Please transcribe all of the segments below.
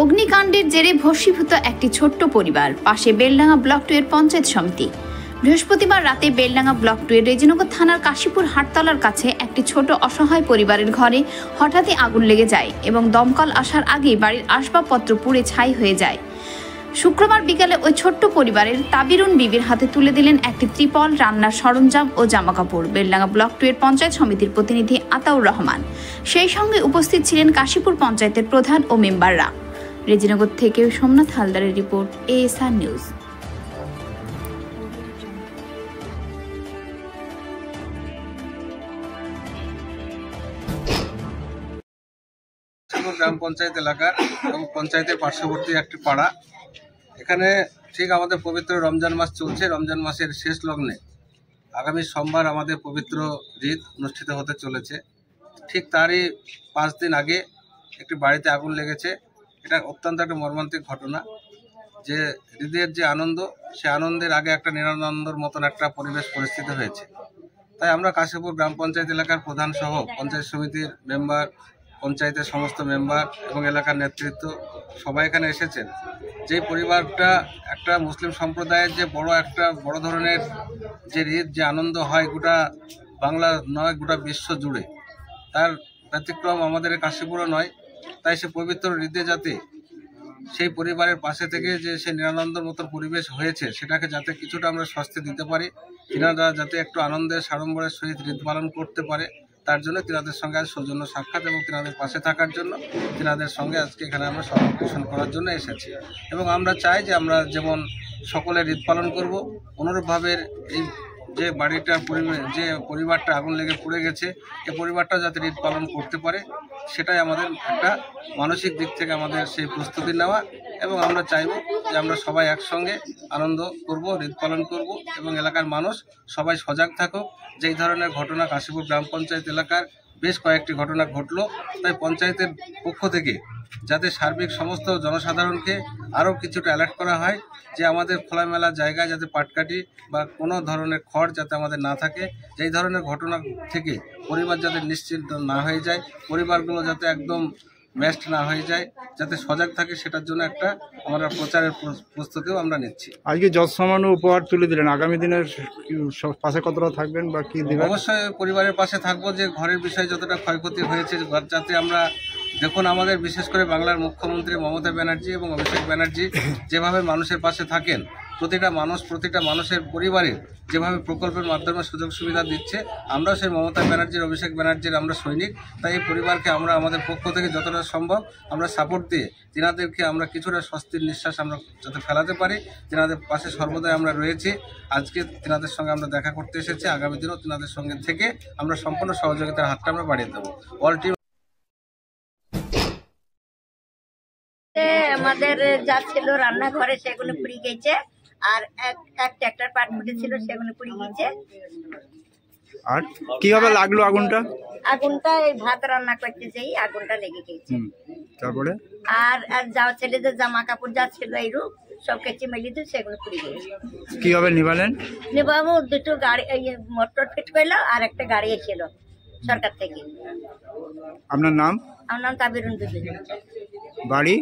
অগ্নিকাণ্ডের জেরে ভস্মীভূত একটি ছোট্ট পরিবার, পাশে বেলডাঙ্গা ব্লক 2 এর পঞ্চায়েত সমিতি। বৃহস্পতিবার রাতে বেলডাঙ্গা ব্লক 2 এর রেজিনগর থানার কাশীপুর হাটতলার কাছে একটি ছোট অসহায় পরিবারের ঘরে হঠাৎই আগুন লেগে যায় এবং দমকল আসার আগেই বাড়ির আসবাবপত্র পুড়ে ছাই হয়ে যায়। শুক্রবার বিকালে ওই ছোট্ট পরিবারের তাবিরুন বিবির হাতে তুলে দিলেন একটি ত্রিপল, রান্নার সরঞ্জাম ও জামাকাপড় বেলডাঙ্গা ব্লক 2 এর পঞ্চায়েত সমিতির প্রতিনিধি আতাউর রহমান। সেই সঙ্গে উপস্থিত ছিলেন কাশীপুর পঞ্চায়েতের প্রধান ও মেম্বাররা। রেজিনগর থেকে সোমনাথ হালদারের রিপোর্ট, এএসআর নিউজ। গ্রাম পঞ্চায়েত এলাকার এবং পঞ্চায়েতের পার্শ্ববর্তী একটি পাড়া। এখানে ঠিক আমাদের পবিত্র রমজান মাস চলছে। রমজান মাসের শেষ লগ্নে আগামী সোমবার আমাদের পবিত্র ঈদ অনুষ্ঠিত হতে চলেছে। ঠিক তারই 5 দিন আগে একটি বাড়িতে আগুন লেগেছে। এটা অত্যন্ত একটা মর্মান্তিক ঘটনা। যে ঈদের যে আনন্দ, সে আনন্দের আগে একটা নিরানন্দর মতন একটা পরিবেশ পরিস্থিতি হয়েছে। তাই আমরা কাশীপুর গ্রাম পঞ্চায়েত এলাকার প্রধান সহ পঞ্চায়েত সমিতির মেম্বার, পঞ্চায়েতের সমস্ত মেম্বার এবং এলাকার নেতৃত্ব সবাই এখানে এসেছেন। যেই পরিবারটা একটা মুসলিম সম্প্রদায়ের যে বড় ধরনের যে ঈদ, যে আনন্দ হয় গোটা বাংলা নয়, গোটা বিশ্ব জুড়ে, তার ব্যতিক্রম আমাদের কাশীপুরও নয়। তাই সে পবিত্র ঈদে যাতে সেই পরিবারের পাশে থেকে যে সে নিরানন্দর মতো পরিবেশ হয়েছে, সেটাকে যাতে কিছুটা আমরা স্বস্তি দিতে পারি, তিনারা যাতে একটু আনন্দের সাড়ম্বরের সহিত ঈদ পালন করতে পারে, তার জন্য তিনাদের সঙ্গে আজ সৌজন্য সাক্ষাৎ এবং তিনাদের পাশে থাকার জন্য তিনাদের সঙ্গে আজকে এখানে আমরা সভা পোষণ করার জন্য এসেছি। এবং আমরা চাই যে আমরা যেমন সকলের ঈদ পালন করব, অনুরূপভাবে এই যে বাড়িটার যে পরিবারটা আগুন লেগে পুড়ে গেছে, এই পরিবারটা যাতে ঈদ পালন করতে পারে, সেটাই আমাদের একটা মানসিক দিক থেকে আমাদের সেই প্রস্তুতি নেওয়া। এবং আমরা চাইব যে আমরা সবাই একসঙ্গে আনন্দ করব, ঈদ পালন করব এবং এলাকার মানুষ সবাই সজাগ থাকুক। যেই ধরনের ঘটনা কাশীপুর গ্রাম পঞ্চায়েত এলাকার বেশ কয়েকটি ঘটনা ঘটলো, তাই পঞ্চায়েতের পক্ষ থেকে যাতে সার্বিক সমস্ত জনসাধারণকে আরও কিছুটা অ্যালার্ট করা হয় যে আমাদের খোলামেলা জায়গায় যাতে পাটকাঠি বা কোনো ধরনের খড় যাতে আমাদের না থাকে। যেই ধরনের ঘটনা থেকে পরিবার যাতে নিশ্চিন্ত না হয়ে যায়, পরিবারগুলো যাতে একদম ম্যাস্ট না হয়ে যায়, যাতে সজাগ থাকে, সেটার জন্য একটা আমরা প্রচারের প্রস্তুতিও আমরা নিচ্ছি। আজকে যত সামান্য উপহার তুলে দিলেন, আগামী দিনের পাশে কতটা থাকবেন বা কি দেবেন? অবশ্যই পরিবারের পাশে থাকবো। যে ঘরের বিষয়ে যতটা ক্ষয়ক্ষতি হয়েছে, যাতে আমরা দেখুন, আমাদের বিশেষ করে বাংলার মুখ্যমন্ত্রী মমতা ব্যানার্জি এবং অভিষেক ব্যানার্জি যেভাবে মানুষের পাশে থাকেন, প্রতিটা মানুষের পরিবারের যেভাবে প্রকল্পের মাধ্যমে সুযোগ সুবিধা দিচ্ছে, আমরাও সেই মমতা ব্যানার্জির, অভিষেক ব্যানার্জির আমরা সৈনিক। তাই এই পরিবারকে আমরা আমাদের পক্ষ থেকে যতটা সম্ভব আমরা সাপোর্ট দিয়ে তিনাদেরকে আমরা কিছুটা স্বস্তির নিঃশ্বাস আমরা যাতে ফেলাতে পারি, তিনাদের পাশে সর্বদাই আমরা রয়েছি। আজকে তিনাদের সঙ্গে আমরা দেখা করতে এসেছি, আগামী দিনও তিনাদের সঙ্গে থেকে আমরা সম্পূর্ণ সহযোগিতার হাতটা আমরা বাড়িয়ে দেবো। অল টিম আমাদের যা ছিল রান্নাঘরে সেগুলো পুড়ে গেছে, আর এক ট্রাক্টর পাট ছিল সেগুলো পুড়ে গেছে। আর কিভাবে লাগলো আগুনটা? আগুনটা এই ভাত রান্না করতে যেই আগুনটা লেগে গেছে। তারপরে আর যা ছেলেদের জামা কাপড় যা ছিল এইরূপ সব কেচে মেলে দিয়ে সেগুলো পুড়ে গেছে। কিভাবে নিবালেন? নিবাবু দুটো গাড়ি, মোটর ফিট করলো, আর একটা গাড়ি এসেছিল সরকার থেকে। আপনার নাম? আমার নাম তাবিরুন বিবি। বাড়ি?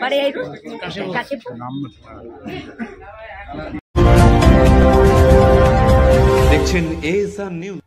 বাড়ি এইরূপ কাশীপুর। দেখছেন এএসআর নিউজ।